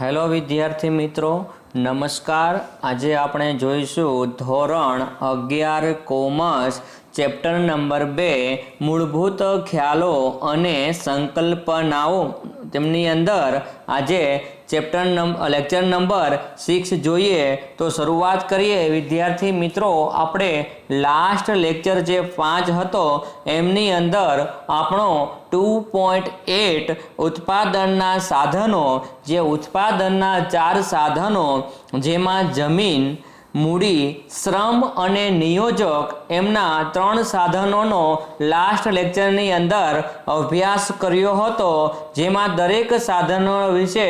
Hello विद्यार्थी मित्रों, नमस्कार। आज आपणे जोईशुं धोरण 11 कॉमर्स चेप्टर नंबर 2 मूलभूत ख्यालों अने संकल्पनाओं। तेमनी अंदर आजे लेक्चर नंबर 6 जोईए। तो शुरुआत करिए विद्यार्थी मित्रों। आपणे लास्ट लेक्चर जे 5 हतो एमनी अंदर आपणो 2.8 उत्पादनना साधनों, जे उत्पादनना 4 साधनों जेमां जमीन, मूडी, श्रम अने नियोजक एमना 3 साधनोनो लास्ट लेक्चरनी अंदर अभ्यास कर्यो हतो। जेमां दरेक साधनो विषे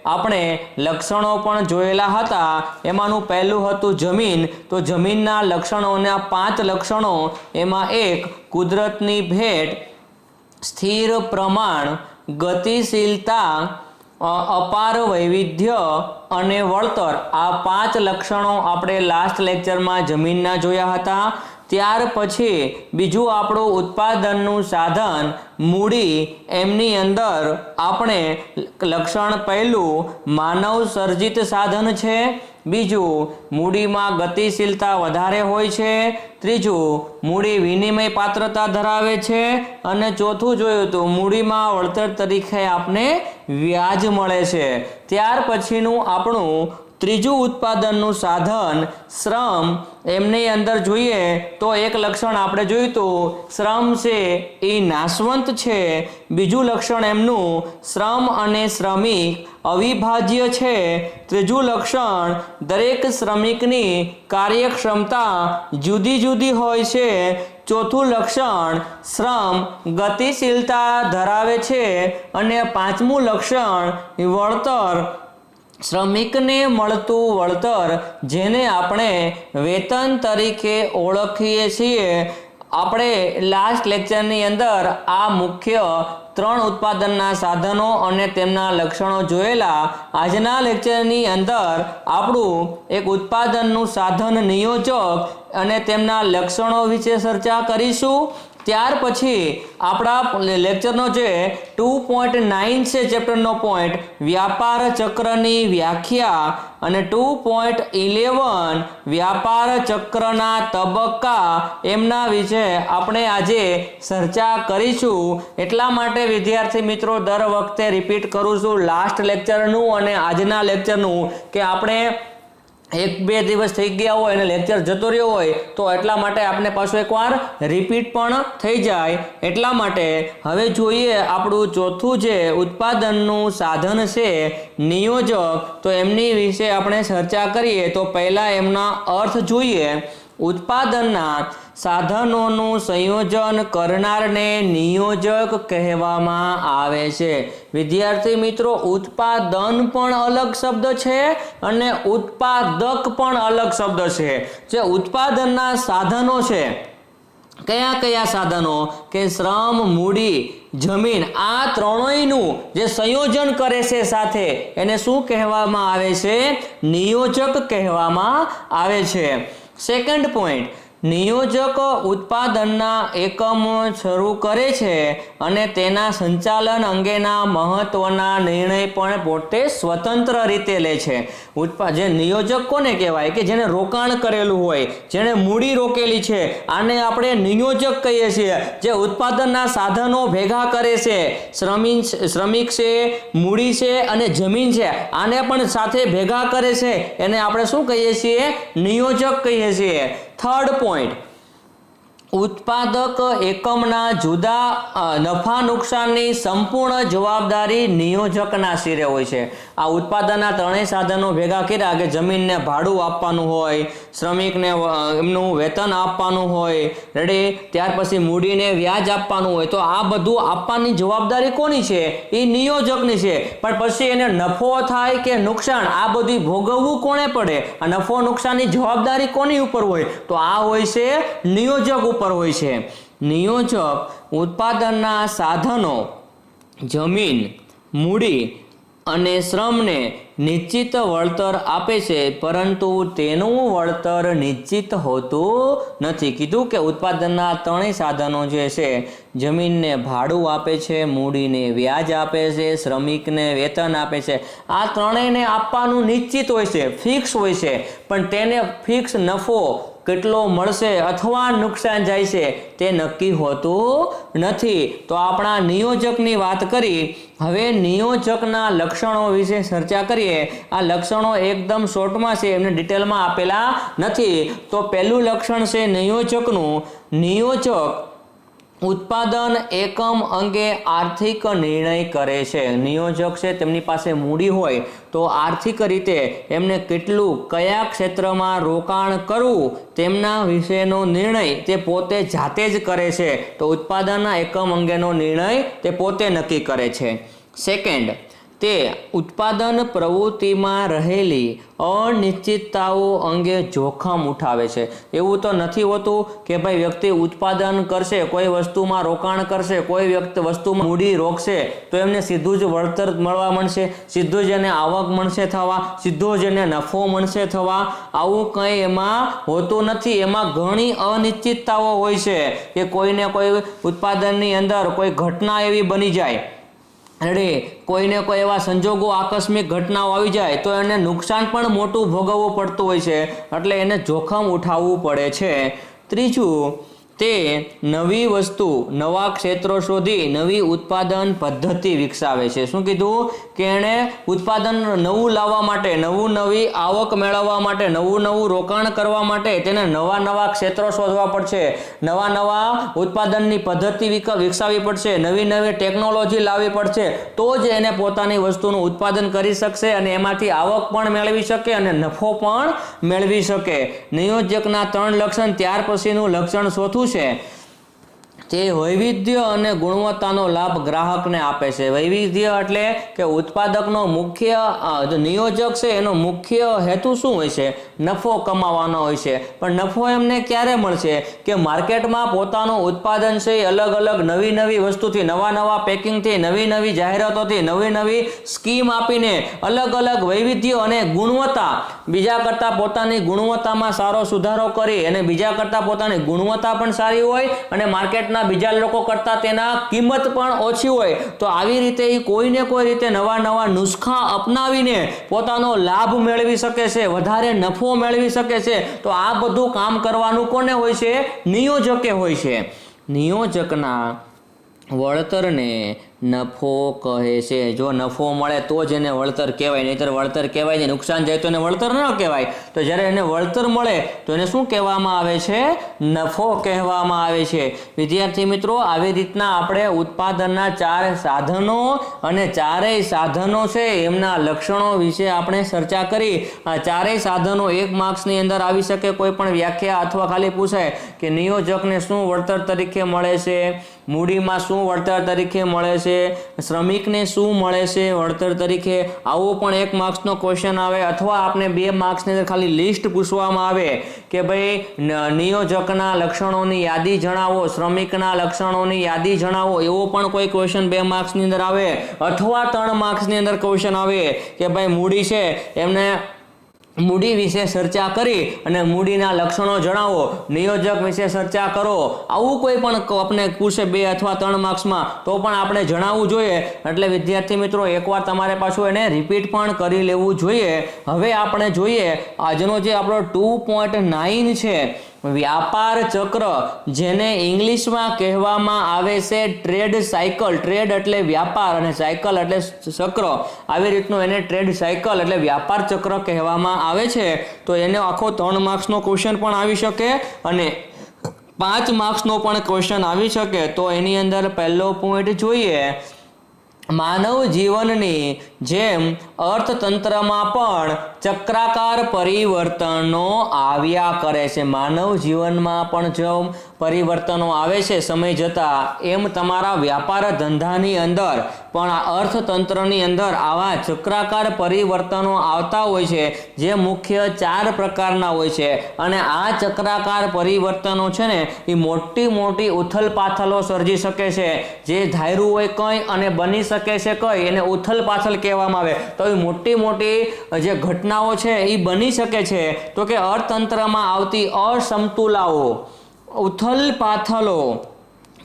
आपणे लक्षणों पण जोयेला हता। एमानुं पहेलुं हतुं जमीन। तो जमीनना लक्षणोना 5 लक्षणों, एमां एक कुदरतनी भेट, स्थिर प्रमाण, गतिशीलता, अपार वैविध्य अने वळतर। आ 5 लक्षणों आपणे लास्ट लेक्चर में जमीनना जोया हता। त्यार पछी बीजू आपणुं उत्पादननुं साधन मूडी। एमनी अंदर आपणे लक्षण पहेलुं मानव सर्जित साधन छे। बीजू मूडी में गतिशीलता वधारे होय छे। त्रीजू मूडी विनिमय पात्रता धरावे छे। अने चौथुं जोयुं तो मूडी में वळतर तरीके आपने व्याज मळे छे। त्यार पछीनुं आपणुं त्रीजू उत्पादननुं साधन श्रम। एमनी अंदर जोईए तो एक लक्षण आपणे जोयुं तो श्रम छे ए नाशवंत छे। बीजू लक्षण एमनुं श्रम अने श्रमिक अविभाज्य छे। त्रीजू लक्षण दरेक श्रमिकनी कार्यक्षमता जुदी जुदी होय छे। चौथुं लक्षण श्रम गतिशीलता धरावे छे। अने पांचमું लक्षण वळतर, श्रमिक ने मळतुं वळतर, जेने आपणे वेतन तरीके ओळखीए छीए। आपणे लास्ट लेक्चरनी अंदर आ मुख्य 3 उत्पादनना साधनों अने तेमना लक्षणों जोयेला। आजना लेक्चरनी अंदर आपणुं एक उत्पादननुं साधन नियोजक अने तेमना लक्षणों विषे चर्चा करीशुं। त्यार पछी आपणा लेक्चरनो जे 2.9 छे चेप्टरनो पॉइंट व्यापार चक्रनी व्याख्या अने 2.11 व्यापार चक्रना तबक्का एमना विषे आपणे आजे चर्चा करीशुं। एटला माटे विद्यार्थी मित्रों दर वखते रिपीट करूं छुं लास्ट लेक्चरनुं अने आजना लेक्चरनुं के आपणे 1-2 दिवस थई गया होय अने लेक्चर जतो रह्यो होय तो एटला माटे आपने पाछो एकवार रिपीट पण थई जाय। एटला माटे हवे जोईए आपणुं चौथुं जे उत्पादननुं साधन छे नियोजक। तो एमनी विषे आपणे चर्चा करीए। तो पहेला एमना अर्थ जोईए। उत्पादनना साधनोनुं संयोजन करनारने नियोजक कहेवामां आवे छे। विद्यार्थी मित्रों उत्पादन पण अलग शब्द छे अने उत्पादक पण अलग शब्द छे। जे उत्पादनना साधनो छे कया कया साधनों के श्रम, मूडी, जमीन, आ त्रणोयनुं जे संयोजन करे छे साथे एने शुं कहेवामां आवे छे? नियोजक कहेवामां आवे छे। सेकंड पॉइंट, नियोजक उत्पादनना एकम शरू करे छे अने तेना संचालन अंगेना महत्वना निर्णय पण पोते स्वतंत्र रीते ले छे। जे नियोजक कोने कहेवाय? के जेने रोकाण करेलुं होय, जेने मूडी रोकेली छे, आने आपणे नियोजक कहीए छीए। जे उत्पादनना साधनो भेगा करे छे, श्रमिक छे, मूडी छे अने जमीन छे, आने पण साथे भेगा करे छे, एने आपणे शुं कहीए छीए? नियोजक कहीए छीए। थर्ड पॉइंट, उत्पादक एकमना जुदा नफा नुकसाननी संपूर्ण जवाबदारी नियोजकना सिरे होय छे। आ उत्पादनना त्रणेय साधनो भेगा कर्या के जमीनने भाडुं आपवानुं होय, श्रमिकने एमनुं वेतन आपवानुं होय, रेडी, त्यार पछी मूडीने व्याज आपवानुं होय। तो आ बधुं आपवानी जवाबदारी कोनी छे? ए नियोजकनी छे। पण पछी एने नफो थाय के नुकसान आ बधुं भोगवવું कोणे पड़े? आ नफो नुकसाननी जवाबदारी कोनी उपर होय? तो आ होय छे नियोजक उपर होय छे। नियोजक उत्पादनना साधनो, जमीन, मूडी અને શ્રમને નિશ્ચિત વળતર આપે છે, પરંતુ તેનું વળતર નિશ્ચિત હોતું નથી. કીધું કે ઉત્પાદનના ત્રણેય સાધનો જે છે, જમીનને ભાડું આપે છે, મૂડીને વ્યાજ આપે છે, શ્રમિકને વેતન આપે છે, આ ત્રણેયને આપવાનું નિશ્ચિત હોય છે, ફિક્સ હોય છે, પણ તેને ફિક્સ નફો કેટલો મળશે અથવા નુકસાન જાય છે તે નક્કી હોતું નથી. તો આપણા નિયોજકની વાત કરી. હવે નિયોજકના લક્ષણો વિશે ચર્ચા કરીએ. આ લક્ષણો એકદમ શોર્ટમાં છે, એમને ડિટેલમાં આપેલા નથી. તો પહેલું લક્ષણ છે નિયોજકનું. નિયોજક ઉત્પાદન એકમ અંગે આર્થિક નિર્ણય કરે છે. નિયોજક છે તેમની પાસે મૂડી હોય તો આર્થિક રીતે એમને કેટલું કયા ક્ષેત્રમાં રોકાણ કરવું તેમના વિશેનો નિર્ણય તે પોતે જાતે જ કરે છે. તો ઉત્પાદનના એકમ અંગેનો નિર્ણય તે પોતે નક્કી કરે છે. સેકન્ડ, તે ઉત્પાદન પ્રવૃત્તિમાં રહેલી અનિશ્ચિતતાઓ અંગે જોખમ ઉઠાવે છે. એવું તો નથી હોતું કે ભાઈ વ્યક્તિ ઉત્પાદન કરશે, કોઈ વસ્તુમાં રોકાણ કરશે, કોઈ વસ્તુમાં મૂડી રોકશે તો એમને સીધું જ વળતર મળવા મળશે, સીધું જ એને આવક મળશે થવા, સીધો જ એને નફો મળશે થવા, આવું કંઈ એમાં હોતું નથી. એમાં ઘણી અનિશ્ચિતતાઓ હોય છે કે કોઈને કોઈ ઉત્પાદનની અંદર કોઈ ઘટના એવી બની જાય, કોઈને કોઈ એવા સંજોગો આકસ્મિક ઘટનાઓ આવી જાય તો એને નુકસાન પણ મોટું ભોગવવું પડતું હોય છે, એટલે એને જોખમ ઉઠાવવું પડે છે. ત્રીજું, તે નવી વસ્તુ, નવા ક્ષેત્રો શોધી નવી ઉત્પાદન પદ્ધતિ વિકસાવે છે. શું કીધું કે એણે ઉત્પાદન નવું લાવવા માટે, નવી આવક મેળવવા માટે, નવું રોકાણ કરવા માટે તેને નવા ક્ષેત્રો શોધવા પડશે, નવા ઉત્પાદનની પદ્ધતિ વિકસાવવી પડશે, નવી ટેકનોલોજી લાવવી પડશે, તો જ એને પોતાની વસ્તુનું ઉત્પાદન કરી શકશે અને એમાંથી આવક પણ મેળવી શકે અને નફો પણ મેળવી શકે. નિયોજકના 3 લક્ષણ. ત્યાર પછીનું લક્ષણ ચોથું છે, તે વૈવિધ્ય અને ગુણવત્તાનો લાભ ગ્રાહકને આપે છે. વૈવિધ્ય એટલે કે ઉત્પાદકનો મુખ્ય નિયોજક છે એનો મુખ્ય હેતુ શું હોય છે? નફો કમાવાનો હોય છે. પણ નફો એમને ક્યારે મળશે કે માર્કેટમાં પોતાનું ઉત્પાદન છે એ અલગ નવી વસ્તુથી, નવા પેકિંગથી, નવી જાહેરાતોથી, નવી સ્કીમ આપીને અલગ વૈવિધ્ય અને ગુણવત્તા, બીજા કરતાં પોતાની ગુણવત્તામાં સારો સુધારો કરી અને બીજા કરતાં પોતાની ગુણવત્તા પણ સારી હોય અને માર્કેટના બીજા લોકો કરતા તેના કિંમત પણ ઓછી હોય, તો આવી રીતે એ કોઈને કોઈ રીતે નવા નુસ્ખા અપનાવીને પોતાનો લાભ મેળવી શકે છે, વધારે નફો મેળવી શકે છે. તો આ બધું કામ કરવાનું કોને હોય છે? નિયોજકે હોય છે. નિયોજકના વળતરને નફો કહે છે. જો નફો મળે તો જ એને વળતર કહેવાય, નહીંતર વળતર કહેવાય નહીં. નુકસાન જાય તો એને વળતર ન કહેવાય. તો જ્યારે એને વળતર મળે તો એને શું કહેવામાં આવે છે? નફો કહેવામાં આવે છે. વિદ્યાર્થી મિત્રો, આવી રીતના આપણે ઉત્પાદનના 4 સાધનો અને 4 સાધનો છે એમના લક્ષણો વિશે આપણે ચર્ચા કરી. આ 4 સાધનો 1 માર્ક્સની અંદર આવી શકે. કોઈ પણ વ્યાખ્યા અથવા ખાલી પૂછાય કે નિયોજકને શું વળતર તરીકે મળે છે, મૂડીમાં શું વળતર તરીકે મળે છે, શ્રમિકને શું મળે છે વળતર તરીકે, આવો પણ 1 માર્ક્સનો ક્વેશ્ચન આવે. અથવા આપણે 2 માર્ક્સની અંદર ખાલી લિસ્ટ પૂછવામાં આવે કે ભાઈ નિયોજકના લક્ષણોની યાદી જણાવો, શ્રમિકના લક્ષણોની યાદી જણાવો, એવો પણ કોઈ ક્વેશ્ચન 2 માર્ક્સની અંદર આવે. અથવા 3 માર્ક્સની અંદર ક્વેશ્ચન આવે કે ભાઈ મૂડી છે એમને મૂડી વિશે ચર્ચા કરી અને મૂડીના લક્ષણો જણાવો, નિયોજક વિશે ચર્ચા કરો. આવું કોઈ પણ આપણે પૂછે 2 અથવા 3 માર્ક્સમાં તો પણ આપણે જણાવવું જોઈએ. એટલે વિદ્યાર્થી મિત્રો, એકવાર તમારે પાછું એને રિપીટ પણ કરી લેવું જોઈએ. હવે આપણે જોઈએ આજનો જે આપણો 2.9 છે, વ્યાપાર ચક્ર, જેને ઇંગ્લિશમાં કહેવામાં આવે છે ટ્રેડ સાયકલ. ટ્રેડ એટલે વ્યાપાર અને સાયકલ એટલે ચક્ર. આવી રીતનું એને ટ્રેડ સાયકલ એટલે વ્યાપાર ચક્ર કહેવામાં આવે છે. તો એને આખો 3 માર્ક્સનો ક્વેશ્ચન પણ આવી શકે અને 5 માર્ક્સનો પણ ક્વેશ્ચન આવી શકે. તો એની અંદર પહેલો પોઈન્ટ જોઈએ, માનવ જીવનની જેમ અર્થતંત્રમાં પણ ચક્રાકાર પરિવર્તનો આવ્યા કરે છે. માનવ જીવનમાં પણ જો પરિવર્તનો આવે છે સમય જતાં, એમ તમારા વ્યાપાર ધંધાની અંદર પણ આ અર્થતંત્રની અંદર આવા ચક્રાકાર પરિવર્તનો આવતા હોય છે, જે મુખ્ય 4 પ્રકારના હોય છે. અને આ ચક્રાકાર પરિવર્તનો છે ને એ મોટી ઉથલપાથલો સર્જી શકે છે. જે ધાર્યું હોય કંઈ અને બની શકે છે કંઈ, એને ઉથલપાથલ કહેવામાં આવે તો એ મોટી મોટી જે ઘટનાઓ છે એ બની શકે છે તો કે અર્થતંત્રમાં આવતી અસમતુલાઓ, ઉથલ પાથલો,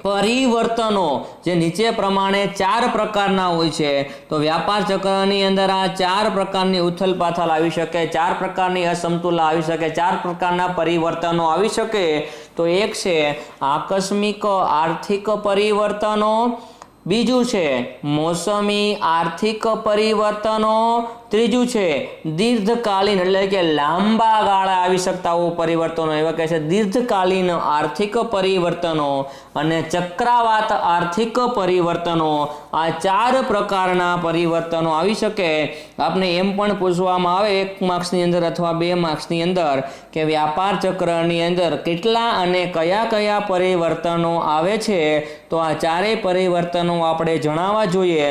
પરિવર્તનો જે નીચે પ્રમાણે 4 પ્રકારના હોય છે તો વ્યાપાર ચક્રની અંદર આ 4 પ્રકારની ઉથલ પાથલ આવી શકે, 4 પ્રકારની અસમતુલા આવી શકે, 4 પ્રકારના પરિવર્તનો આવી શકે. તો એક છે આકસ્મિક આર્થિક પરિવર્તનો, બીજું છે મોસમી આર્થિક પરિવર્તનો, ત્રીજું છે દીર્ઘકાલીન એટલે કે લાંબા ગાળા આવી શકતા પરિવર્તનો એવા કહે છે દીર્ઘકાલીન આર્થિક પરિવર્તનો, અને ચક્રાવાત આર્થિક પરિવર્તનો. આ 4 પ્રકારના પરિવર્તનો આવી શકે. આપને એમ પણ પૂછવામાં આવે 1 માર્ક્સની અંદર અથવા 2 માર્ક્સની અંદર કે વ્યાપાર ચક્રની અંદર કેટલા અને કયા કયા પરિવર્તનો આવે છે તો આ 4 પરિવર્તનો આપણે જણાવવા જોઈએ.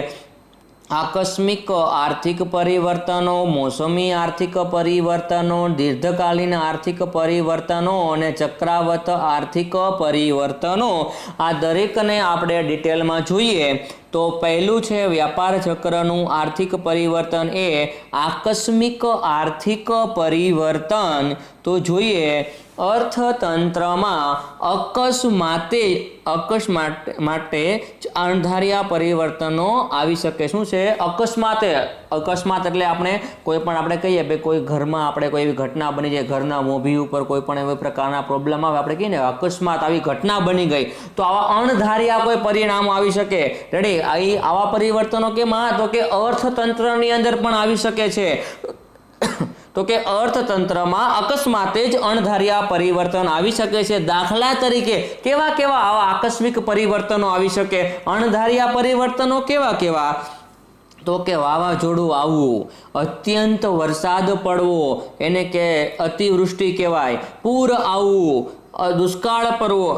આકસ્મિક આર્થિક પરિવર્તનો, મોસમી આર્થિક પરિવર્તનો, દીર્ઘકાલીન આર્થિક પરિવર્તનો અને ચક્રાવત આર્થિક પરિવર્તનો. આ દરેકને આપણે ડિટેલમાં જોઈએ. તો પહેલું છે વ્યાપાર ચક્રનું આર્થિક પરિવર્તન એ આકસ્મિક આર્થિક પરિવર્તન. તો જોઈએ અર્થતંત્રમાં અકસ્માતે અણધાર્યા પરિવર્તનો આવી શકે. શું છે અકસ્માતે? અકસ્માત એટલે આપણે કોઈ પણ આપણે કહીએ કે કોઈ ઘરમાં આપણે કોઈ એવી ઘટના બની જાય, ઘરના મોભી ઉપર કોઈ પણ એવા પ્રકારના પ્રોબ્લેમ આવે, આપણે કહીએ ને અકસ્માત આવી ઘટના બની ગઈ તો આવા અણધાર્યા કોઈ પરિણામો આવી શકે. રેડી? આવા પરિવર્તનો કેમાં? તો કે અર્થતંત્રની અંદર પણ આવી શકે છે. તો કે અર્થતંત્રમાં અકસ્માતે જ અણધાર્યા પરિવર્તન આવી શકે છે. દાખલા તરીકે કેવા કેવા આવા આકસ્મિક પરિવર્તનો આવી શકે? અણધાર્યા પરિવર્તનો કેવા કેવા? તો કે વાવાઝોડું આવવું, અત્યંત વરસાદ પડવો એને કે અતિવૃષ્ટિ કહેવાય, પૂર આવવું, દુષ્કાળ પડવો,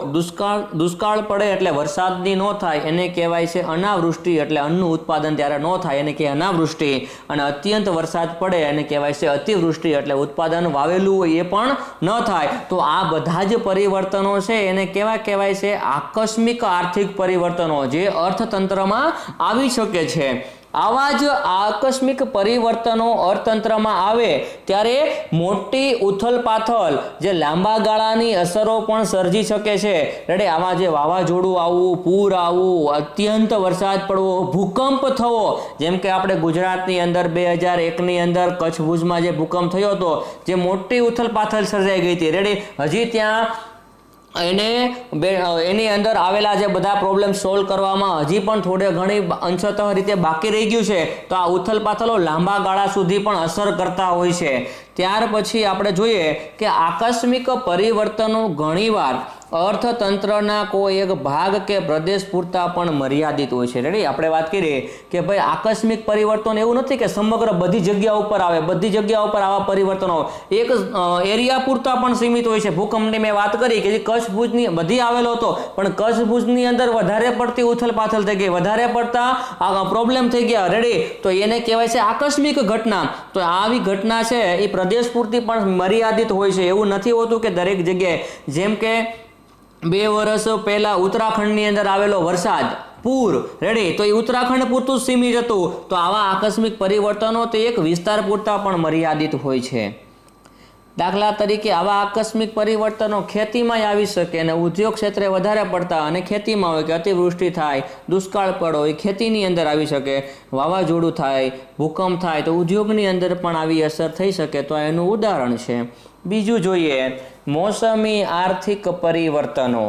દુષ્કાળ પડે એટલે વરસાદની ન થાય એને કહેવાય છે અનાવૃષ્ટિ, એટલે અન્નનું ઉત્પાદન ત્યારે ન થાય એને કહેવાય અનાવૃષ્ટિ, અને અત્યંત વરસાદ પડે એને કહેવાય છે અતિવૃષ્ટિ, એટલે ઉત્પાદન વાવેલું હોય એ પણ ન થાય. તો આ બધા જ પરિવર્તનો છે એને કેવા કહેવાય છે? આકસ્મિક આર્થિક પરિવર્તનો જે અર્થતંત્રમાં આવી શકે છે. આવા જ આકસ્મિક પરિવર્તનો અર્થતંત્રમાં આવે ત્યારે મોટી ઉથલપાથલ જે લાંબા ગાળાની અસરો પણ સર્જી શકે છે. રેડી? આવા જે વાવાઝોડું આવવું, પૂર આવવું, અત્યંત વરસાદ પડવો, ભૂકંપ થવો, જેમ કે આપણે ગુજરાતની અંદર 2001ની અંદર કચ્છ ભુજમાં જે ભૂકંપ થયો હતો જે મોટી ઉથલપાથલ સર્જાઈ ગઈ હતી. રેડી? હજી ત્યાં એની અંદર આવેલા જે બધા પ્રોબ્લેમ સોલ્વ કરવામાં હજી પણ થોડે ઘણી અંશતઃ રીતે બાકી રહી ગયું છે. તો આ ઉથલપાથલો લાંબા ગાળા સુધી પણ અસર કરતા હોય છે. ત્યાર પછી આપણે જોઈએ કે આકસ્મિક પરિવર્તનો ઘણીવાર અર્થતંત્રના કોઈ એક ભાગ કે પ્રદેશ પૂરતા પણ મર્યાદિત હોય છે. રેડી? આપણે વાત કરીએ કે ભાઈ આકસ્મિક પરિવર્તન એવું નથી કે સમગ્ર બધી જગ્યા ઉપર આવે, બધી જગ્યા ઉપર આવા પરિવર્તનો એક એરિયા પૂરતા પણ સીમિત હોય છે. ભૂકંપની મેં વાત કરી કે કચ્છ ભુજની બધી આવેલો હતો પણ કચ્છ ભુજની અંદર વધારે પડતી ઉથલપાથલ થઈ ગઈ, વધારે પડતા પ્રોબ્લેમ થઈ ગયા. રેડી? તો એને કહેવાય છે આકસ્મિક ઘટના. તો આવી ઘટના છે એ પ્રદેશ પૂરતી પણ મર્યાદિત હોય છે. એવું નથી હોતું કે દરેક જગ્યાએ. જેમ કે 2 વર્ષ પહેલા ઉત્તરાખંડની અંદર આવેલો વરસાદ, પૂર, રેડી? તો એ ઉત્તરાખંડ પૂરતું સીમિત હતું. તો આવા આકસ્મિક પરિવર્તનો તે એક વિસ્તાર પૂરતા પણ મર્યાદિત હોય છે. દાખલા તરીકે આવા આકસ્મિક પરિવર્તનો ખેતીમાં આવી શકે અને ઉદ્યોગ ક્ષેત્રે વધારે પડતા, અને ખેતીમાં હોય કે અતિવૃષ્ટિ થાય, દુષ્કાળ પડો એ ખેતીની અંદર આવી શકે, વાવાઝોડું થાય, ભૂકંપ થાય તો ઉદ્યોગની અંદર પણ આવી અસર થઈ શકે. તો એનું ઉદાહરણ છે. બીજું જોઈએ મોસમી આર્થિક પરિવર્તનો.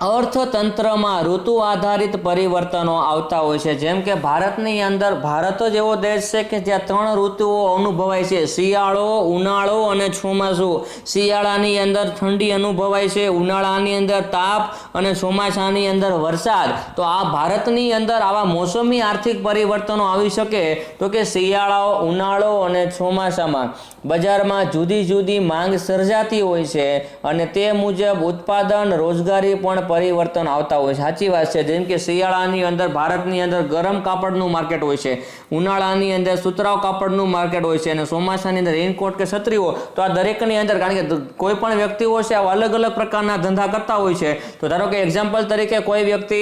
અર્થતંત્રમાં ઋતુ આધારિત પરિવર્તનો આવતા હોય છે. જેમ કે ભારતની અંદર, ભારત જ એવો દેશ છે કે જ્યાં 3 ઋતુઓ અનુભવાય છે: શિયાળો, ઉનાળો અને ચોમાસું. શિયાળાની અંદર ઠંડી અનુભવાય છે, ઉનાળાની અંદર તાપ અને ચોમાસાની અંદર વરસાદ. તો આ ભારતની અંદર આવા મોસમી આર્થિક પરિવર્તનો આવી શકે તો કે શિયાળો, ઉનાળો અને ચોમાસામાં બજારમાં જુદી જુદી માંગ સર્જાતી હોય છે અને તે મુજબ ઉત્પાદન, રોજગારી પણ પરિવર્તન આવતા હોય છે. સાચી વાત છે. જેમ કે શિયાળાની અંદર ભારતની અંદર ગરમ કાપડનું માર્કેટ હોય છે, ઉનાળાની અંદર સુતરાઉ કાપડનું માર્કેટ હોય છે, અને ચોમાસાની અંદર રેનકોટ કે છત્રીઓ. તો આ દરેકની અંદર, કારણ કે કોઈ પણ વ્યક્તિઓ છે આવા અલગ અલગ પ્રકારના ધંધા કરતા હોય છે. તો ધારો કે એક્ઝામ્પલ તરીકે કોઈ વ્યક્તિ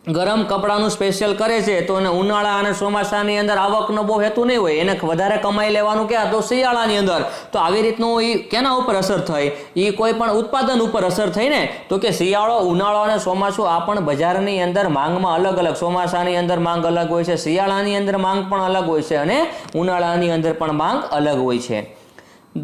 ગરમ કપડાનું સ્પેશિયલ કરે છે તો એને ઉનાળા અને ચોમાસાની અંદર આવકનો બહુ હેતુ નહીં હોય, એને વધારે કમાઈ લેવાનું ક્યાં તો શિયાળાની અંદર. તો આવી રીતનું એ કેના ઉપર અસર થઈ? એ કોઈ પણ ઉત્પાદન ઉપર અસર થઈ ને. તો કે શિયાળો, ઉનાળો અને ચોમાસું આ પણ બજારની અંદર માંગમાં અલગ અલગ, ચોમાસાની અંદર માંગ અલગ હોય છે, શિયાળાની અંદર માંગ પણ અલગ હોય છે અને ઉનાળાની અંદર પણ માંગ અલગ હોય છે.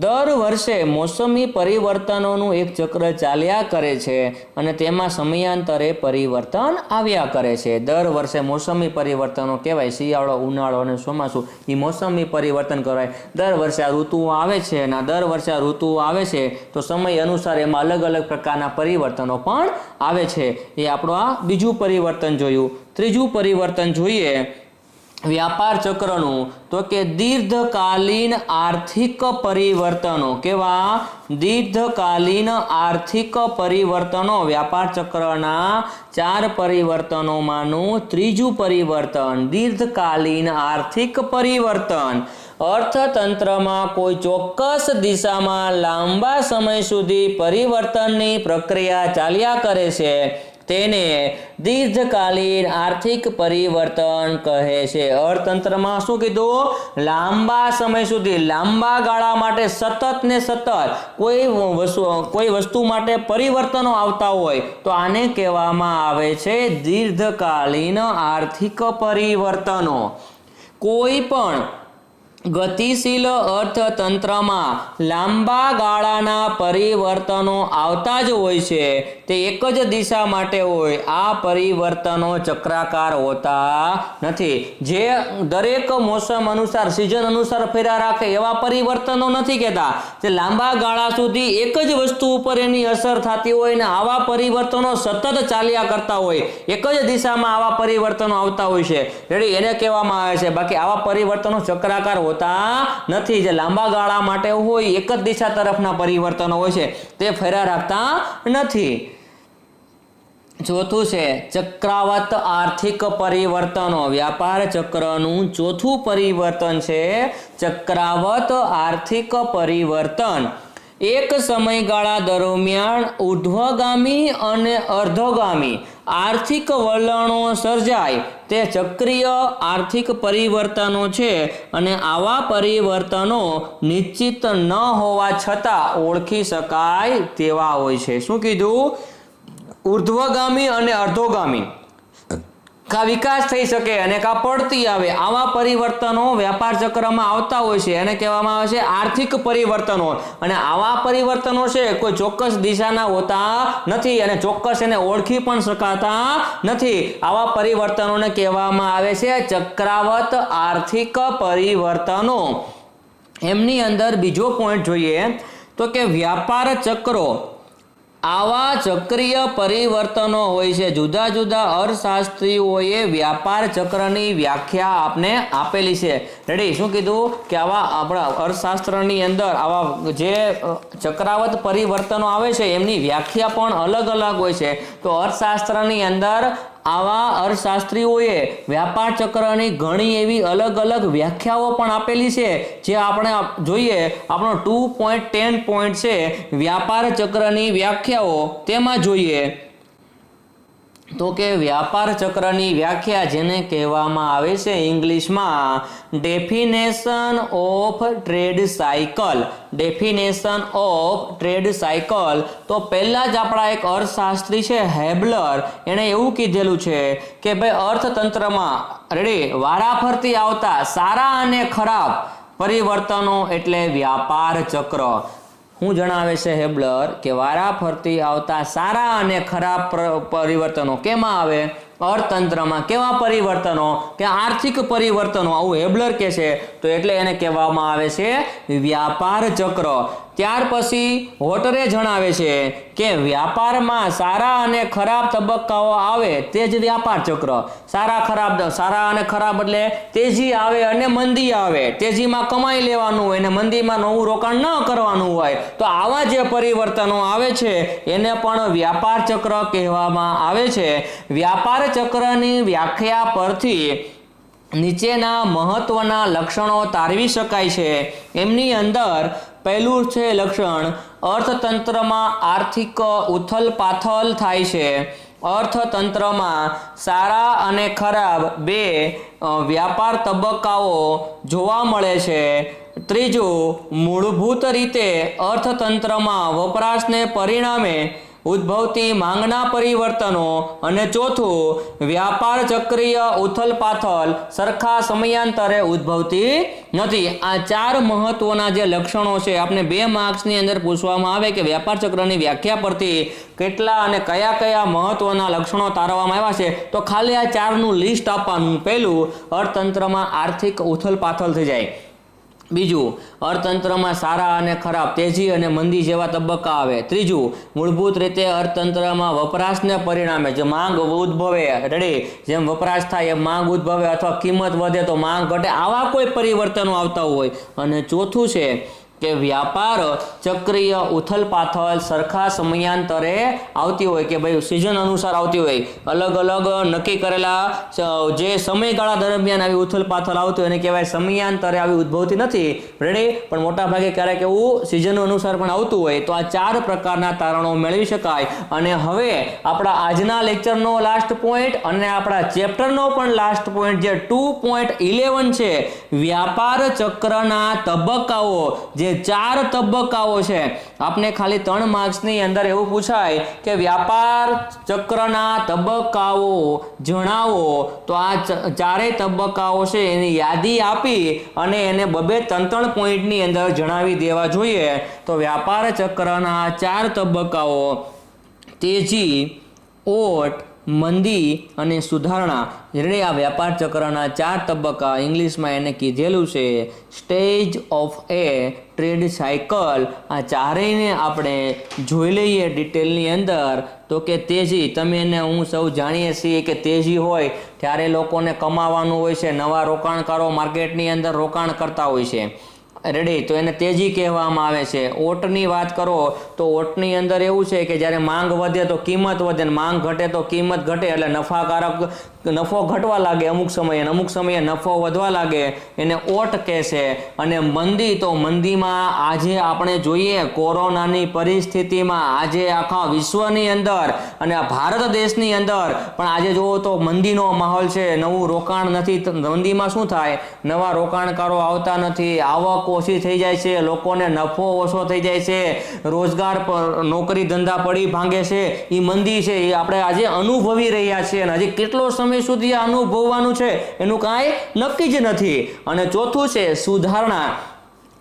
દર વર્ષે મોસમી પરિવર્તનોનું એક ચક્ર ચાલ્યા કરે છે અને તેમાં સમયાંતરે પરિવર્તન આવ્યા કરે છે. દર વર્ષે મોસમી પરિવર્તનો કહેવાય. શિયાળો, ઉનાળો અને ચોમાસું એ મોસમી પરિવર્તન કહેવાય. દર વર્ષે આ ઋતુઓ આવે છે અને દર વર્ષે આ ઋતુઓ આવે છે તો સમય અનુસાર એમાં અલગ અલગ પ્રકારના પરિવર્તનો પણ આવે છે. એ આપણું આ બીજું પરિવર્તન જોયું. ત્રીજું પરિવર્તન જોઈએ વ્યાપાર ચક્રનું, તો કે દીર્ઘકાલીન આર્થિક પરિવર્તનો. કેવા? દીર્ઘકાલીન આર્થિક પરિવર્તનો. વ્યાપાર ચક્રના 4 પરિવર્તનોમાંનું ત્રીજું પરિવર્તન દીર્ઘકાલીન આર્થિક પરિવર્તન. અર્થતંત્રમાં કોઈ ચોક્કસ દિશામાં લાંબા સમય સુધી પરિવર્તનની પ્રક્રિયા ચાલ્યા કરે છે તેને દીર્ઘકાલીન આર્થિક પરિવર્તન કહે છે. અર્થતંત્રમાં શું કીધું? લાંબા સમય સુધી, લાંબા ગાળા માટે સતત ને સતત કોઈ વસ્તુ માટે પરિવર્તનો આવતા હોય તો આને કહેવામાં આવે છે દીર્ઘકાલીન આર્થિક પરિવર્તનો. કોઈ પણ ગતિશીલ અર્થતંત્રમાં લાંબા ગાળાના પરિવર્તનો આવતા જ હોય છે. તે એક જ દિશા માટે હોય. આ પરિવર્તનો ચક્રાકાર હોતા નથી. જે દરેક મોસમ અનુસાર, સિઝન અનુસાર ફેરા રાખે એવા પરિવર્તનો નથી કહેતા. તે લાંબા ગાળા સુધી એક જ વસ્તુ ઉપર એની અસર થતી હોય ને આવા પરિવર્તનો સતત ચાલ્યા કરતા હોય. એક જ દિશામાં આવા પરિવર્તનો આવતા હોય છે. રેડી? એને કહેવામાં આવે છે. બાકી આવા પરિવર્તનો ચક્રાકાર નથી. જે લાંબા ગાળા માટે હોય, એક જ દિશા તરફના પરિવર્તનો હોય છે, તે ફેરા રાખતા નથી. ચોથું છે ચક્રાવત આર્થિક પરિવર્તનો. વ્યાપાર ચક્રનું ચોથું પરિવર્તન છે ચક્રાવત આર્થિક પરિવર્તન. એક સમયગાળા દરમિયાન ઉર્ધ્વગામી અને અર્ધગામી આર્થિક વલણો સર્જાય તે ચક્રીય આર્થિક પરિવર્તનો છે અને આવા પરિવર્તનો નિશ્ચિત ન હોવા છતાં ઓળખી શકાય તેવા હોય છે. શું કીધું? ઉર્ધ્વગામી અને અર્ધોગામી કા વિકાસ થઈ શકે અને કા પડતી આવે આવા પરિવર્તનો વ્યાપાર ચક્રમાં આવતા હોય છે. એને કહેવામાં આવે છે આર્થિક પરિવર્તનો. અને આવા પરિવર્તનો છે કોઈ ચોક્કસ દિશાના હોતા નથી અને ચોક્કસ એને ઓળખી પણ શકાતા નથી. આવા પરિવર્તનોને કહેવામાં આવે છે ચક્રાવત આર્થિક પરિવર્તનો. એમની અંદર બીજો પોઈન્ટ જોઈએ તો કે વ્યાપાર ચક્રો આવા ચક્રીય પરિવર્તનો હોય છે. જુદા જુદા અર્થશાસ્ત્રીઓએ વ્યાપાર ચક્રની વ્યાખ્યા આપને આપેલી છે. રેડી? શું કીધું? કે આવા આપણા અર્થશાસ્ત્રની અંદર આવા જે ચક્રાવત પરિવર્તનો આવે છે એમની વ્યાખ્યા પણ અલગ અલગ હોય છે. તો અર્થશાસ્ત્રની અંદર આવા અર્થશાસ્ત્રીઓએ વ્યાપાર ચક્રની ઘણી એવી અલગ અલગ વ્યાખ્યાઓ પણ આપેલી છે. જે આપણે જોઈએ, આપણો 2.10 પોઈન્ટ છે વ્યાપાર ચક્રની વ્યાખ્યાઓ. તેમાં જોઈએ તો કે વ્યાપાર ચક્રની વ્યાખ્યા જેને કહેવામાં આવે છે ઇંગ્લિશમાં definition of trade cycle. Definition of trade cycle. તો પહેલા જ આપણા એક અર્થશાસ્ત્રી છે હેબલર, એણે એવું કીધેલું છે કે ભાઈ અર્થતંત્રમાં રેડી વારાફરતી આવતા સારા અને ખરાબ પરિવર્તનો એટલે વ્યાપાર ચક્ર. શું જણાવે છે હેબલર? કે વારાફરતી આવતા સારા અને ખરાબ પરિવર્તનો કેમાં આવે? અર્થતંત્રમાં. કેવા પરિવર્તનો? કે આર્થિક પરિવર્તનો. આવું હેબલર કહે છે. તો એટલે એને કહેવામાં આવે છે વ્યાપાર ચક્ર. ત્યાર પછી હોટરે જણાવે છે કે વ્યાપારમાં સારા અને ખરાબ તબક્કાઓ આવે તે જ વ્યાપાર ચક્ર. સારા અને ખરાબ એટલે તેજી આવે અને મંદી આવે. તેજીમાં કમાઈ લેવાનું હોય અને મંદીમાં નવું રોકાણ ન કરવાનું હોય. તો આવા જે પરિવર્તનો આવે છે એને પણ વ્યાપાર ચક્ર કહેવામાં આવે છે. વ્યાપાર ચક્રની વ્યાખ્યા પરથી નીચેના મહત્વના લક્ષણો તારવી શકાય છે. એમની અંદર પહેલું છે લક્ષણ, અર્થતંત્રમાં આર્થિક ઉથલ પાથલ થાય છે. અર્થતંત્રમાં સારા અને ખરાબ બે વ્યાપાર તબક્કાઓ જોવા મળે છે. ત્રીજું, મૂળભૂત રીતે અર્થતંત્રમાં વપરાશને પરિણામે ઉદ્ભવતી માંગના પરિવર્તનો. અને ચોથું, વ્યાપાર ચક્રીય ઉથલપાથલ સરખા સમયાંતરે ઉદ્ભવતી નથી. આ ચાર મહત્વના જે લક્ષણો છે આપણે 2 માર્ક્સની અંદર પૂછવામાં આવે કે વ્યાપાર ચક્રની વ્યાખ્યા પરથી કેટલા અને કયા કયા મહત્વના લક્ષણો તારવવામાં આવ્યા છે, તો ખાલી આ ચારનું લિસ્ટ આપવાનું. પહેલું, અર્થતંત્રમાં આર્થિક ઉથલપાથલ થઈ જાય. બીજું, અર્થતંત્રમાં સારા અને ખરાબ, તેજી અને મંદી જેવા તબક્કા આવે. ત્રીજું, મૂળભૂત રીતે અર્થતંત્રમાં વપરાશને પરિણામે જે માંગ ઉદ્ભવે, જેમ વપરાશ થાય એમ માંગ ઉદ્ભવે અથવા કિંમત વધે તો માંગ ઘટે, આવા કોઈ પરિવર્તનો આવતા હોય. અને ચોથું છે કે વ્યાપાર ચક્રીય ઉથલપાથલ સરખા સમયાંતરે આવતી હોય, કે ભાઈ સિઝન અનુસાર આવતી હોય, અલગ અલગ નક્કી કરેલા જે સમયગાળા દરમિયાન આવી ઉથલપાથલ આવતી હોય એને કહેવાય સમયાંતરે આવી ઉદ્ભવતી નથી. પણ મોટાભાગે ક્યારેક એવું સિઝન અનુસાર પણ આવતું હોય. તો આ 4 પ્રકારના તારણો મેળવી શકાય. અને હવે આપણા આજના લેક્ચરનો લાસ્ટ પોઈન્ટ અને આપણા ચેપ્ટરનો પણ લાસ્ટ પોઈન્ટ જે 2.11 છે, વ્યાપાર ચક્રના તબક્કાઓ, જે 4 તબક્કાઓ છે. આપને ખાલી 3 માર્ક્સની અંદર એવું પૂછાય કે વ્યાપાર ચક્રના તબક્કાઓ જણાવો, તો આ 4 તબક્કાઓ છે એની યાદી આપી અને એને 2-3 પોઈન્ટની અંદર જણાવી દેવા જોઈએ. તો વ્યાપાર ચક્રના 4 તબક્કાઓ તેજી, ઓટ, મંદી અને સુધારણા. આ વ્યાપાર ચક્રના 4 તબક્કા ઇંગ્લિશમાં એને કીધેલું છે stage of A trade cycle. આ ચારેયને આપણે જોઈ લઈએ ડિટેલની અંદર. તો કે તેજી, તમે એને હું સૌ જાણીએ છીએ કે તેજી હોય ત્યારે લોકોને કમાવાનું હોય છે, નવા રોકાણકારો માર્કેટની અંદર રોકાણ કરતા હોય છે. તો એને તેજી કહેવામાં આવે છે. ઓટની વાત કરો તો ઓટની અંદર એવું છે કે જ્યારે માંગ વધે તો કિંમત વધે, માંગ ઘટે તો કિંમત ઘટે, એટલે નફો ઘટવા લાગે અમુક સમયે નફો વધવા લાગે, એને ઓટ કહેશે. અને મંદી, તો મંદીમાં આજે આપણે જોઈએ કોરોનાની પરિસ્થિતિમાં આજે આખા વિશ્વની અંદર અને આ ભારત દેશની અંદર પણ આજે જુઓ તો મંદીનો માહોલ છે, નવું રોકાણ નથી. મંદીમાં શું થાય, નવા રોકાણકારો આવતા નથી, આવક ઓછી થઈ જાય છે, લોકોને નફો ઓછો થઈ જાય છે, રોજગાર પર નોકરી ધંધા પડી ભાંગે છે. એ મંદી છે, એ આપણે આજે અનુભવી રહ્યા છીએ અને હજી કેટલો સમય સુધી અનુભવવાનું છે એનું કાંઈ નક્કી જ નથી. અને ચોથું છે સુધારણા.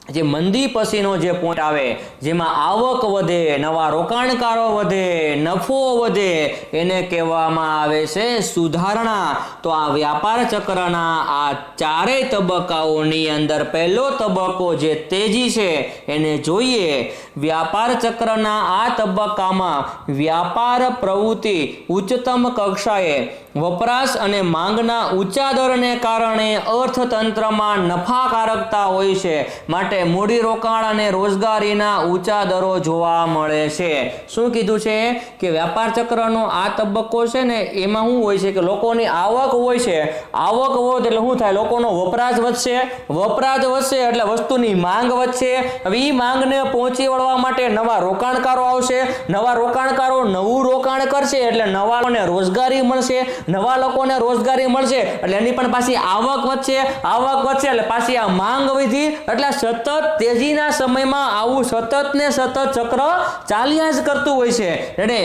જે મંદી પછીનો જે પોઈન્ટ આવે જેમાં આવક વધે, નવા રોકાણકારો વધે, નફો વધે, એને કહેવામાં આવે છે સુધારણા. તો આ વ્યાપાર ચક્રના આ 4 તબક્કાઓની અંદર પહેલો તબક્કો જે તેજી છે એને જોઈએ. વ્યાપાર ચક્રના આ તબક્કામાં વ્યાપાર પ્રવૃત્તિ ઉચ્ચતમ કક્ષાએ વપરાશ અને માંગના ઊંચા દરને કારણે અર્થતંત્રમાં નફાકારકતા હોય છે, માટે મૂડીરોકાણ અને રોજગારીના ઊંચા દરો જોવા મળે છે. શું કીધું છે કે વ્યાપાર ચક્રનો આ તબક્કો છે ને એમાં શું હોય છે કે લોકોની આવક હોય છે, આવક વધે એટલે શું થાય, લોકોનો વપરાશ વધશે, વપરાશ વધશે એટલે વસ્તુની માંગ વધશે. હવે એ માંગને પહોંચી વળવા માટે નવા રોકાણકારો આવશે, નવા રોકાણકારો નવું રોકાણ કરશે એટલે નવા લોકોને રોજગારી મળશે, નવા લોકોને રોજગારી મળશે એટલે એની પણ પાછી આવક વધશે, આવક વધશે એટલે પાછી આ માંગ વધી, એટલે સતત તેજીના સમયમાં આવું સતત ને સતત ચક્ર ચાલ્યા જ કરતું હોય છે. એટલે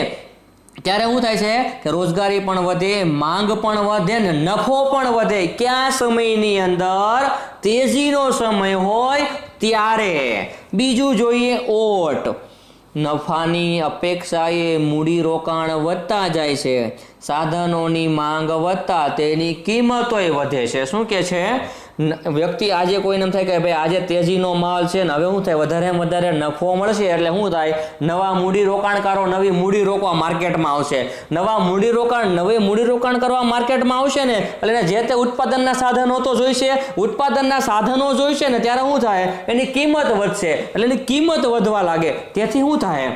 ત્યારે શું થાય છે કે રોજગારી પણ વધે, માંગ પણ વધે ને નફો પણ વધે. કયા સમયની અંદર, તેજીનો સમય હોય ત્યારે. બીજું જોઈએ ઓટ. નફાની અપેક્ષાએ મૂડીરોકાણ વધતા જાય છે, સાધનોની માંગ વધતા તેની કિંમતોય વધે છે. શું કે છે, વ્યક્તિ આજે કોઈને એમ થાય કે ભાઈ આજે તેજીનો માલ છે ને હવે શું થાય, વધારે નફો મળશે એટલે શું થાય, નવા મૂડીરોકાણકારો નવી મૂડી રોકવા માર્કેટમાં આવશે, નવા મૂડીરોકાણ કરવા માર્કેટમાં આવશે ને એટલે જે તે ઉત્પાદનના સાધનો તો જોઈશે, ઉત્પાદનના સાધનો જોઈશે ને ત્યારે શું થાય, એની કિંમત વધશે એટલે એની કિંમત વધવા લાગે. તેથી શું થાય,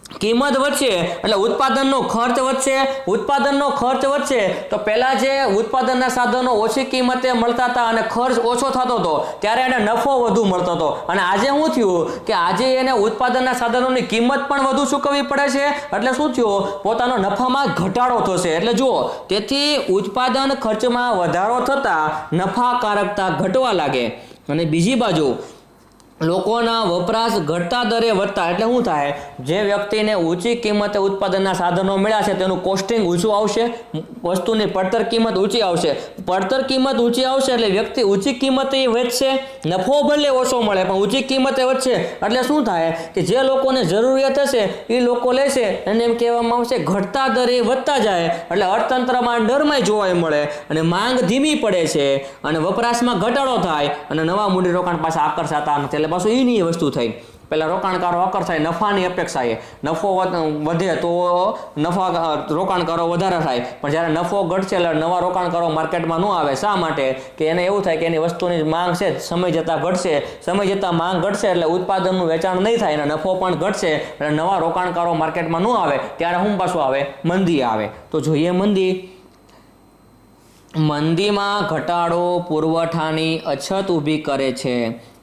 કિંમત વધશે એટલે ઉત્પાદનનો ખર્ચ વધશે, ઉત્પાદનનો ખર્ચ વધશે તો પહેલા જે ઉત્પાદનના સાધનો ઓછી કિંમતે મળતા હતા અને ખર્ચ ઓછો થતો હતો ત્યારે એને નફો વધુ મળતો હતો, અને આજે શું થયું કે આજે એને ઉત્પાદનના સાધનોની કિંમત પણ વધુ ચૂકવવી પડે છે, એટલે શું થયું પોતાનો નફામાં ઘટાડો થશે। એટલે જુઓ, તેથી ઉત્પાદન ખર્ચમાં વધારો થતાં નફાકારકતા ઘટવા લાગે, અને બીજી બાજુ લોકોના વપરાશ ઘટતા દરે વધતા એટલે શું થાય, જે વ્યક્તિને ઊંચી કિંમતે ઉત્પાદનના સાધનો મળ્યા છે તેનું કોસ્ટિંગ ઊંચું આવશે, વસ્તુની પડતર કિંમત ઊંચી આવશે, પડતર કિંમત ઊંચી આવશે એટલે વ્યક્તિ ઊંચી કિંમતે વધશે, નફો ભલે ઓછો મળે પણ ઊંચી કિંમતે વધશે એટલે શું થાય કે જે લોકોને જરૂરિયાત હશે એ લોકો લેશે, અને એમ કહેવામાં આવશે ઘટતા દરે વધતા જાય એટલે અર્થતંત્રમાં નરમાઈ જોવા મળે અને માંગ ધીમી પડે છે અને વપરાશમાં ઘટાડો થાય અને નવા મૂડીરોકાણ પાસે આકર્ષાતા નથી, એટલે પાછું એની વસ્તુ થઈ। પહેલા રોકાણકારો આકર્ષાય નફાની અપેક્ષાએ, નફો વધે તો રોકાણકારો વધારે થાય, પણ જ્યારે નફો ઘટશે એટલે નવા રોકાણકારો માર્કેટમાં ન આવે। શા માટે કે એને એવું થાય કે એની વસ્તુની માંગ છે સમય જતાં ઘટશે, સમય જતાં માંગ ઘટશે એટલે ઉત્પાદનનું વેચાણ નહીં થાય અને નફો પણ ઘટશે એટલે નવા રોકાણકારો માર્કેટમાં ન આવે, ત્યારે શું પાછું આવે, મંદી આવે। તો જોઈએ મંદીમાં ઘટાડો પુરવઠાની અછત ઊભી કરે છે,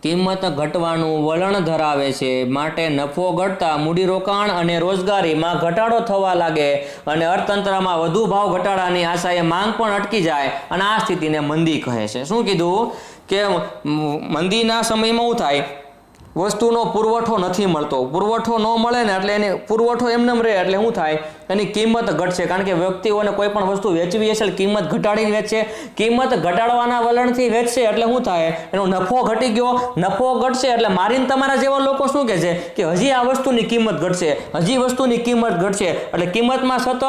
કિંમત ઘટવાનું વલણ ધરાવે છે, માટે નફો ઘટતા મૂડીરોકાણ અને રોજગારીમાં ઘટાડો થવા લાગે અને અર્થતંત્રમાં વધુ ભાવ ઘટાડાની આશાએ માંગ પણ અટકી જાય અને આ સ્થિતિને મંદી કહે છે। શું કીધું કે મંદીના સમયમાં શું થાય, વસ્તુનો પુરવઠો નથી મળતો, પુરવઠો ન મળે ને એટલે એને પુરવઠો એમને રહે એટલે શું થાય, એની કિંમત ઘટશે, કારણ કે વ્યક્તિઓને કોઈ પણ વસ્તુ વેચવી હશે કિંમત ઘટાડીને વેચશે, કિંમત ઘટાડવાના વલણથી વેચશે એટલે શું થાય, એનો નફો ઘટી ગયો, નફો ઘટશે એટલે મારીને તમારા જેવા લોકો શું કહે છે કે હજી આ વસ્તુની કિંમત ઘટશે, હજી વસ્તુની કિંમત ઘટશે, એટલે કિંમતમાં સતત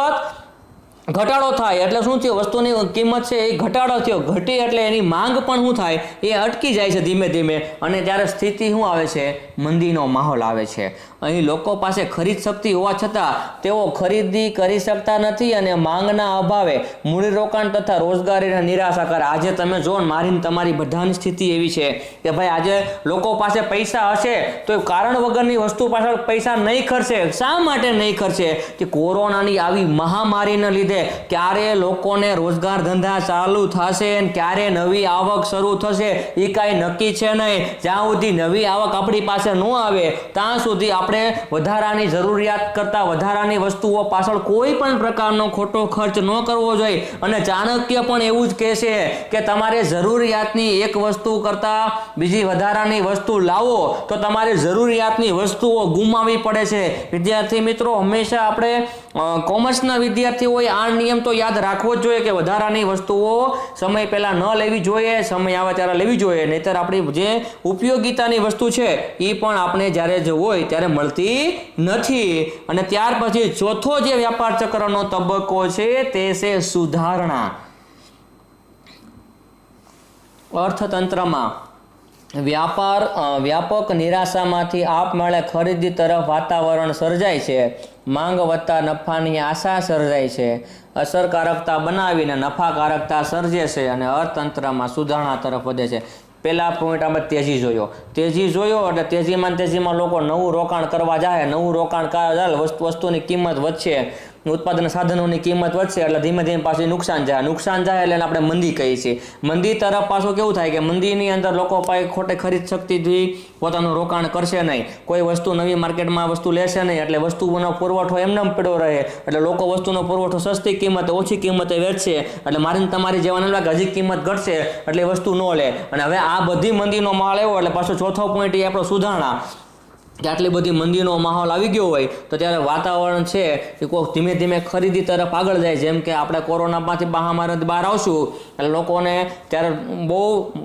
ઘટાડો થાય એટલે શું થયું, વસ્તુની કિંમત છે એ ઘટાડો થયો, ઘટી એટલે એની માંગ પણ શું થાય, એ અટકી જાય છે ધીમે ધીમે, અને ત્યારે સ્થિતિ શું આવે છે, મંદીનો માહોલ આવે છે। અહીં લોકો પાસે ખરીદ શક્તિ હોવા છતાં તેઓ ખરીદી કરી શકતા નથી અને માંગના અભાવે મૂડીરોકાણ તથા રોજગારીને નિરાશા કરે। આજે તમે જો મારી તમારી બધાની સ્થિતિ એવી છે કે ભાઈ આજે લોકો પાસે પૈસા હશે તો કારણ વગરની વસ્તુ પાછળ પૈસા નહીં ખર્ચે। શા માટે નહીં ખર્ચે કે કોરોનાની આવી મહામારીને લીધે ક્યારે લોકોને રોજગાર ધંધા ચાલુ થશે અને ક્યારે નવી આવક શરૂ થશે એ કાંઈ નક્કી છે નહીં। જ્યાં સુધી નવી આવક આપણી પાસે ન આવે ત્યાં સુધી આપણે વધારાની જરૂરિયાત કરતા વધારાની વસ્તુઓ પાછળ કોઈ પણ પ્રકારનો ખોટો ખર્ચ ન કરવો જોઈએ, અને ચાણક્ય પણ એવું જ કહે છે કે તમારે જરૂરિયાતની એક વસ્તુ કરતા બીજી વધારાની વસ્તુ લાવો તો તમારે જરૂરિયાતની વસ્તુઓ ગુમાવવી પડે છે। વિદ્યાર્થી મિત્રો, હંમેશા આપણે કોમર્સના વિદ્યાર્થીઓએ આ નિયમ તો યાદ રાખવો જ જોઈએ કે વધારાની વસ્તુઓ સમય પહેલા ન લેવી જોઈએ, સમય આવે ત્યારે લેવી જોઈએ, નહીતર આપણી જે ઉપયોગિતાની વસ્તુ છે એ પણ આપણે જ્યારે જ હોય ત્યારે મળતી નથી। અને ત્યાર પછી ચોથો જે વ્યાપાર ચક્રનો તબક્કો છે તે છે સુધારણા। અર્થતંત્રમાં વ્યાપક નિરાશામાંથી આપમેળે ખરીદી તરફ વાતાવરણ સર્જાય છે, માંગ વધતા નફાની આશા સર્જાય છે, અસરકારકતા બનાવીને નફાકારકતા સર્જે છે અને અર્થતંત્રમાં સુધારણા તરફ વધે છે। પહેલા પોઈન્ટ આપણે તેજી જોયો એટલે તેજીમાં લોકો નવું રોકાણ કરવા જાય, નવું રોકાણ કરે વસ્તુની કિંમત વધશે, ઉત્પાદન સાધનોની કિંમત વધશે એટલે ધીમે ધીમે પાછું નુકસાન જાય એટલે આપણે મંદી કહીએ છીએ। મંદી તરફ પાછું કેવું થાય કે મંદીની અંદર લોકો પાસે ખોટે ખરીદ શક્તિથી પોતાનું રોકાણ કરશે નહીં, કોઈ વસ્તુ નવી માર્કેટમાં વસ્તુ લેશે નહીં એટલે વસ્તુનો પુરવઠો એમને પડ્યો રહે એટલે લોકો વસ્તુનો પુરવઠો સસ્તી કિંમતે ઓછી કિંમતે વેચશે એટલે મારીને તમારી જેવાને લાગે હજી કિંમત ઘટશે એટલે વસ્તુ ન લે। અને હવે આ બધી મંદીનો માહોલ આવ્યો એટલે પાછો ચોથો પોઈન્ટ એ આપણો સુધારણા, કે આટલી બધી મંદીનો માહોલ આવી ગયો હોય તો ત્યારે વાતાવરણ છે એ કોઈ ધીમે ધીમે ખરીદી તરફ આગળ જાય। જેમ કે આપણે કોરોનામાંથી મહામારી બહાર આવશું એટલે લોકોને ત્યારે બહુ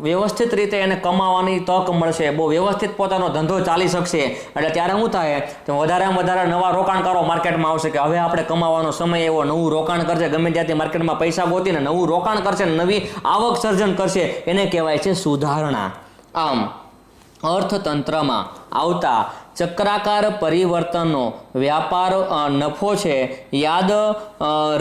વ્યવસ્થિત રીતે એને કમાવાની તક મળશે, બહુ વ્યવસ્થિત પોતાનો ધંધો ચાલી શકશે એટલે ત્યારે શું થાય તો વધારેમાં વધારે નવા રોકાણકારો માર્કેટમાં આવશે કે હવે આપણે કમાવાનો સમય એવો, નવું રોકાણ કરશે, ગમે ત્યાંથી માર્કેટમાં પૈસા ગોતીને નવું રોકાણ કરશે, નવી આવક સર્જન કરશે, એને કહેવાય છે સુધારણા। આમ અર્થતંત્રમાં આવતા ચક્રાકાર પરિવર્તનનો વ્યાપાર નફો છે। યાદ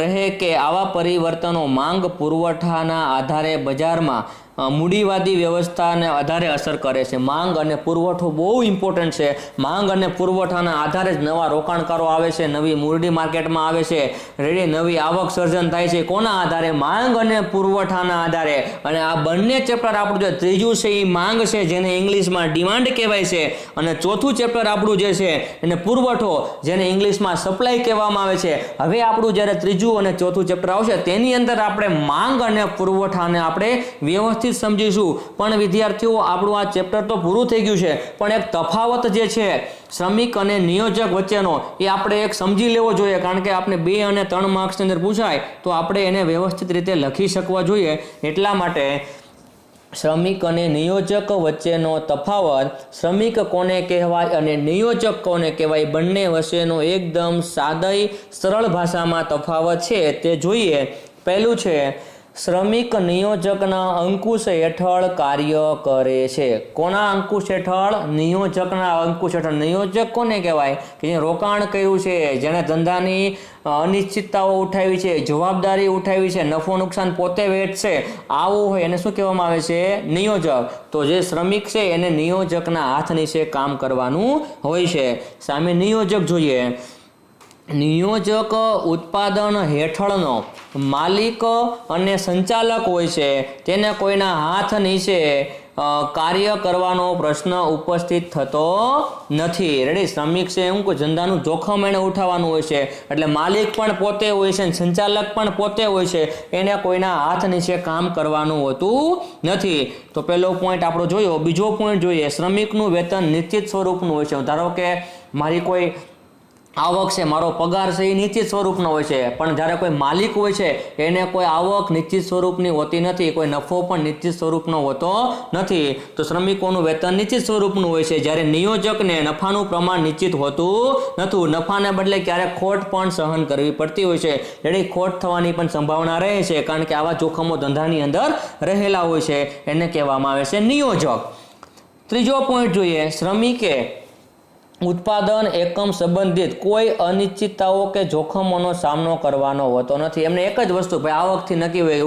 રહે કે આવા પરિવર્તનો માંગ પુરવઠાના આધારે બજારમાં મૂડીવાદી વ્યવસ્થાને આધારે અસર કરે છે। માંગ અને પુરવઠો બહુ ઇમ્પોર્ટન્ટ છે। માંગ અને પુરવઠાના આધારે જ નવા રોકાણકારો આવે છે, નવી મૂડી માર્કેટમાં આવે છે, રેડી નવી આવક સર્જન થાય છે। કોના આધારે? માંગ અને પુરવઠાના આધારે। અને આ બંને ચેપ્ટર આપણું જે ત્રીજું છે એ માંગ છે, જેને ઇંગ્લિશમાં ડિમાન્ડ કહેવાય છે, અને ચોથું ચેપ્ટર આપણું જે છે એને પુરવઠો, જેને ઇંગ્લિશમાં સપ્લાય કહેવામાં આવે છે। હવે આપણું જ્યારે ત્રીજું અને ચોથું ચેપ્ટર આવશે તેની અંદર આપણે માંગ અને પુરવઠાને આપણે વ્યવસ્થિત સમજીશું। પણ વિદ્યાર્થીઓ, આપણું આ ચેપ્ટર તો પૂરું થઈ ગયું છે, પણ એક તફાવત જે છે શ્રમિક અને નિયોજક વચ્ચેનો એ આપણે એક સમજી લેવો જોઈએ, કારણ કે આપણે 2 અને 3 માર્ક્સની અંદર પૂછાય તો આપણે એને વ્યવસ્થિત રીતે લખી શકવા જોઈએ। એટલા માટે શ્રમિક અને નિયોજક વચ્ચેનો તફાવત, શ્રમિક કોને કહેવાય અને નિયોજક કોને કહેવાય, બંને વચ્ચેનો એકદમ સાદી સરળ ભાષામાં તફાવત છે તે જોઈએ। પહેલું છે, શ્રમિક નિયોજકના અંકુશ હેઠળ કાર્ય કરે છે। કોના અંકુશ હેઠળ? નિયોજકના અંકુશ હેઠળ। નિયોજક કોને કહેવાય? કે જે રોકાણ કર્યું છે, જેણે ધંધાની અનિશ્ચિતતાઓ ઉઠાવી છે, જવાબદારી ઉઠાવી છે, નફો નુકસાન પોતે વેઠશે, આવું હોય એને શું કહેવામાં આવે છે? નિયોજક। તો જે શ્રમિક છે એને નિયોજકના હાથ નીચે કામ કરવાનું હોય છે। સામે નિયોજક જોઈએ। નિયોજક ઉત્પાદન હેઠળનો માલિક અને સંચાલક હોય છે, તેને કોઈના હાથ નીચે કાર્ય કરવાનો પ્રશ્ન ઉપસ્થિત થતો નથી। રેડી? શ્રમિક છે એમ કોઈ ધંધાનું જોખમ એને ઉઠાવવાનું હોય છે, એટલે માલિક પણ પોતે હોય છે, સંચાલક પણ પોતે હોય છે, એને કોઈના હાથ નીચે કામ કરવાનું હોતું નથી। તો પહેલો પોઈન્ટ આપણો જોયો। બીજો પોઈન્ટ જોઈએ, શ્રમિકનું વેતન નિશ્ચિત સ્વરૂપનું હોય છે। ધારો કે મારી કોઈ આવક છે, મારો પગાર છે એ નિશ્ચિત સ્વરૂપનો હોય છે, પણ જ્યારે કોઈ માલિક હોય છે એને કોઈ આવક નિશ્ચિત સ્વરૂપની હોતી નથી, કોઈ નફો પણ નિશ્ચિત સ્વરૂપનો હોતો નથી। તો શ્રમિકોનું વેતન નિશ્ચિત સ્વરૂપનું હોય છે, જ્યારે નિયોજકને નફાનું પ્રમાણ નિશ્ચિત હોતું નથી। નફાને બદલે ક્યારેક ખોટ પણ સહન કરવી પડતી હોય છે, જેની ખોટ થવાની પણ સંભાવના રહે છે, કારણ કે આવા જોખમો ધંધાની અંદર રહેલા હોય છે, એને કહેવામાં આવે છે નિયોજક। ત્રીજો પોઈન્ટ જોઈએ, શ્રમિકે ઉત્પાદન એકમ સંબંધિત કોઈ અનિશ્ચિતતાઓ કે જોખમોનો સામનો કરવાનો હોતો નથી। એમને એક જ વસ્તુ, ભાઈ આવકથી નક્કી હોય,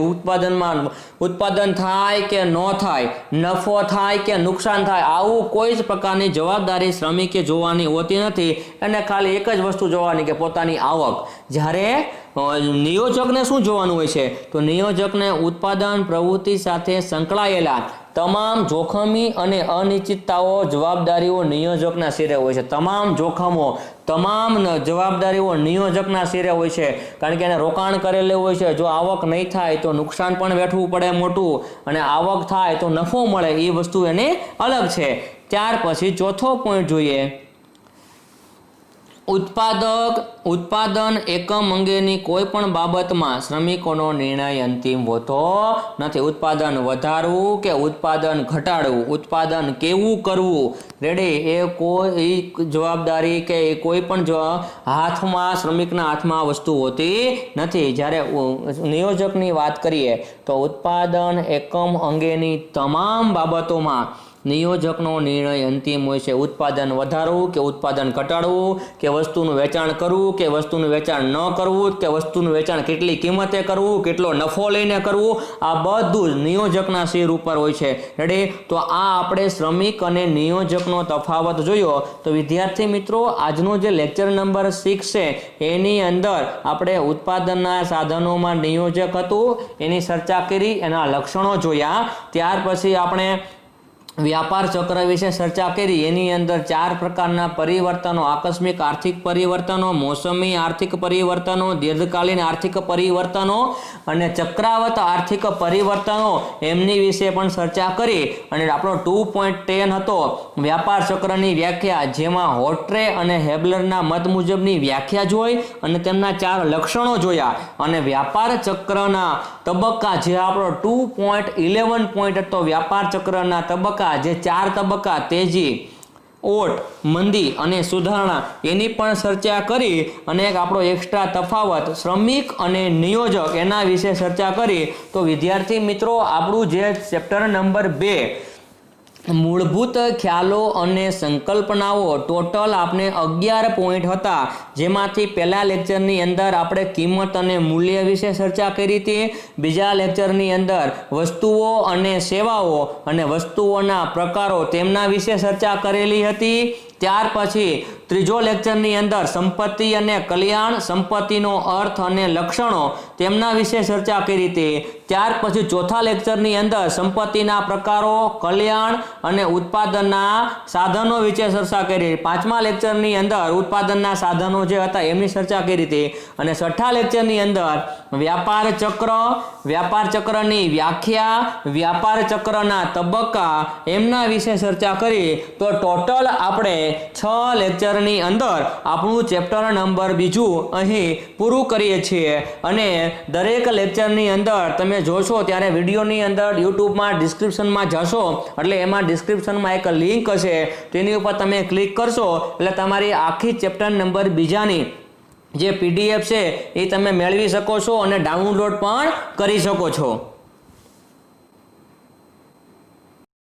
ઉત્પાદન થાય કે ન થાય, નફો થાય કે નુકસાન થાય, આવું કોઈ જ પ્રકારની જવાબદારી શ્રમિકે જોવાની હોતી નથી। એને ખાલી એક જ વસ્તુ જોવાની કે પોતાની આવક। જ્યારે નિયોજકને શું જોવાનું હોય છે? તો નિયોજકને ઉત્પાદન પ્રવૃત્તિ સાથે સંકળાયેલા તમામ જોખમી અને અનિશ્ચિતતાઓ જવાબદારીઓ નિયોજકના શિરે હોય છે। તમામ જોખમો, તમામ જવાબદારીઓ નિયોજકના શિરે હોય છે, કારણ કે એને રોકાણ કરેલું હોય છે। જો આવક નહીં થાય તો નુકસાન પણ વેઠવું પડે મોટું, અને આવક થાય તો નફો મળે, એ વસ્તુ એને અલગ છે। ત્યાર પછી ચોથો પોઈન્ટ જોઈએ, ઉત્પાદન એકમ અંગેની કોઈ પણ બાબતમાં શ્રમિકોનો નિર્ણય અંતિમ હોતો નથી। ઉત્પાદન વધારવું કે ઉત્પાદન ઘટાડવું, ઉત્પાદન કેવું કરવું, રેડી, એ કોઈ જવાબદારી કે કોઈ પણ હાથમાં, શ્રમિકના હાથમાં વસ્તુ હોતી નથી। જ્યારે નિયોજકની વાત કરીએ તો ઉત્પાદન એકમ અંગેની તમામ બાબતોમાં નિયોજકનો નિર્ણય અંતિમ હોય છે। ઉત્પાદન વધારવું કે ઉત્પાદન ઘટાડવું, કે વસ્તુનું વેચાણ કરવું કે વસ્તુનું વેચાણ ન કરવું, કે વસ્તુનું વેચાણ કેટલી કિંમતે કરવું, કેટલો નફો લઈને કરવું, આ બધું જ નિયોજકના શિર ઉપર હોય છે। રેડી? તો આ આપણે શ્રમિક અને નિયોજકનો તફાવત જોયો। તો વિદ્યાર્થી મિત્રો, આજનો જે લેક્ચર નંબર 6 છે એની અંદર આપણે ઉત્પાદનના સાધનોમાં નિયોજક હતું એની ચર્ચા કરી, એના લક્ષણો જોયા। ત્યાર પછી આપણે વ્યાપાર ચક્ર વિશે ચર્ચા કરી। એની અંદર 4 પ્રકારના પરિવર્તનો, આકસ્મિક આર્થિક પરિવર્તનો, મોસમી આર્થિક પરિવર્તનો, દીર્ઘકાલીન આર્થિક પરિવર્તનો અને ચક્રાવત આર્થિક પરિવર્તનો, એમની વિશે પણ ચર્ચા કરી। અને આપણો 2.10 હતો વ્યાપાર ચક્રની વ્યાખ્યા, જેમાં હોટ્રે અને હેબલરના મત મુજબની વ્યાખ્યા જોઈ અને તેમના 4 લક્ષણો જોયા। અને વ્યાપાર ચક્રના તબક્કા, જે આપણો 2.11 પોઈન્ટ હતો વ્યાપાર ચક્રના તબક્કા, જે 4 તબક્કા, તેજી, ઓટ, મંદી અને સુધારણા, એની પણ ચર્ચા કરી। અને એક આપણો એક્સ્ટ્રા તફાવત શ્રમિક અને નિયોજક, એના વિશે ચર્ચા કરી। તો વિદ્યાર્થી મિત્રો, આપણું જે ચેપ્ટર નંબર 2 મૂળભૂત ખ્યાલો અને સંકલ્પનાઓ ટોટલ આપણે 11 પોઈન્ટ હતા, જેમાંથી પહેલા લેક્ચરની અંદર આપણે કિંમત અને મૂલ્ય વિશે ચર્ચા કરી હતી. બીજા લેક્ચરની અંદર વસ્તુઓ અને સેવાઓ અને વસ્તુઓના પ્રકારો તેમના વિશે ચર્ચા કરેલી હતી. ત્યાર પછી ત્રીજો લેક્ચરની અંદર સંપત્તિ અને કલ્યાણ, સંપત્તિનો અર્થ અને લક્ષણો તેમના વિશે ચર્ચા કરી હતી. ત્યાર પછી ચોથા લેક્ચરની અંદર સંપત્તિના પ્રકારો, કલ્યાણ અને ઉત્પાદનના સાધનો વિશે ચર્ચા કરી. પાંચમા લેક્ચરની અંદર ઉત્પાદનના સાધનો જે હતા એમની ચર્ચા કરી હતી. અને છઠ્ઠા લેક્ચરની અંદર વ્યાપાર ચક્ર, વ્યાપાર ચક્રની વ્યાખ્યા, વ્યાપાર ચક્રના તબક્કા એમના વિશે ચર્ચા કરી. તો ટોટલ આપણે 6 લેક્ચરની અંદર આપણું ચેપ્ટર નંબર 2 અહીં પૂરું કરીએ છીએ. અને દરેક લેક્ચરની અંદર તમે જોશો ત્યારે વિડીયોની અંદર યુટ્યુબમાં ડિસ્ક્રિપ્શનમાં જશો એટલે એમાં ડિસ્ક્રિપ્શનમાં એક લિંક હશે, તેની ઉપર તમે ક્લિક કરશો એટલે તમારી આખી ચેપ્ટર નંબર 2ની જે PDF છે એ તમે મેળવી શકો છો અને ડાઉનલોડ પણ કરી શકો છો.